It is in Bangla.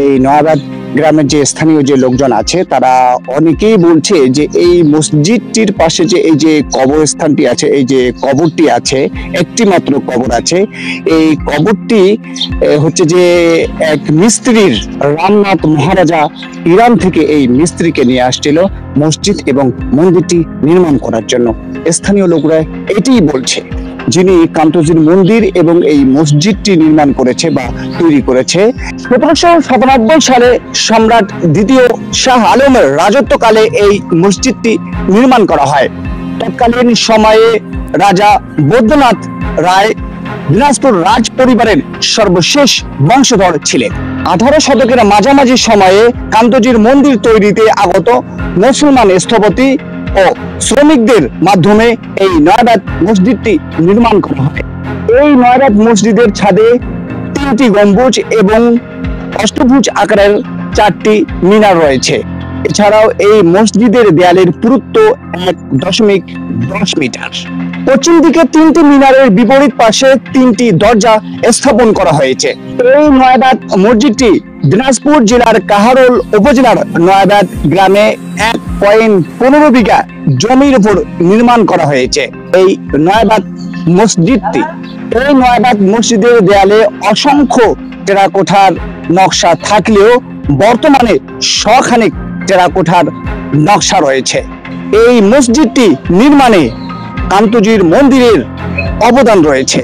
এই নয়াবাদ গ্রামের যে স্থানীয় যে লোকজন আছে তারা অনেকেই বলছে যে এই মসজিদটির পাশে যে এই যে কবরস্থানটি আছে, এই যে কবরটি আছে, একটি মাত্র কবর আছে। এই কবরটি হচ্ছে যে এক মিস্ত্রির, রামনাথ মহারাজা ইরান থেকে এই মিস্ত্রিকে নিয়ে আসছিল মসজিদ এবং মন্দিরটি নির্মাণ করার জন্য। স্থানীয় লোকরা এটাই বলছে, যিনি কান্তজির মন্দির এবং এই মসজিদটি নির্মাণ করেছে বা তৈরি করেছে 1797 সালে সম্রাট দ্বিতীয় শাহ আলমের রাজত্বকালে এই মসজিদটি নির্মাণ করা হয়। তৎকালীন সময়ে রাজা বৈদ্যনাথ রায় দিনাজপুর রাজ পরিবারের সর্বশেষ বংশধর ছিলেন। 18 শতকের মাঝামাঝি সময়ে কান্তজির মন্দির তৈরিতে আগত মুসলমান স্থপতি ও শ্রমিকদের মাধ্যমে এই নয়াবাদ মসজিদটি নির্মাণ করা হয়। এই নয়াবাদ মসজিদের ছাদে 3টি গম্বুজ এবং অষ্টভুজ আকারের 4টি মিনার রয়েছে। এছাড়াও এই মসজিদের দেয়ালের পুরুত্ব 1.10 মিটার। পশ্চিম দিকে 3টি মিনারের বিপরীত পাশে 3টি দরজা স্থাপন করা হয়েছে। এই নয়াবাদ মসজিদটি দিনাজপুর জেলার কাহারোল উপজেলার নয়াবাদ গ্রামে 1.15 বিঘা জমির উপর নির্মাণ করা হয়েছে এই নয়াবাদ মসজিদটি। এই নয়াবাদ মসজিদের দেয়ালে অসংখ্য টেরাকোঠার নকশা থাকলেও বর্তমানে শখানেক টেরাকোঠার নকশা রয়েছে। এই মসজিদটি নির্মাণে কান্তজির মন্দিরের অবদান রয়েছে।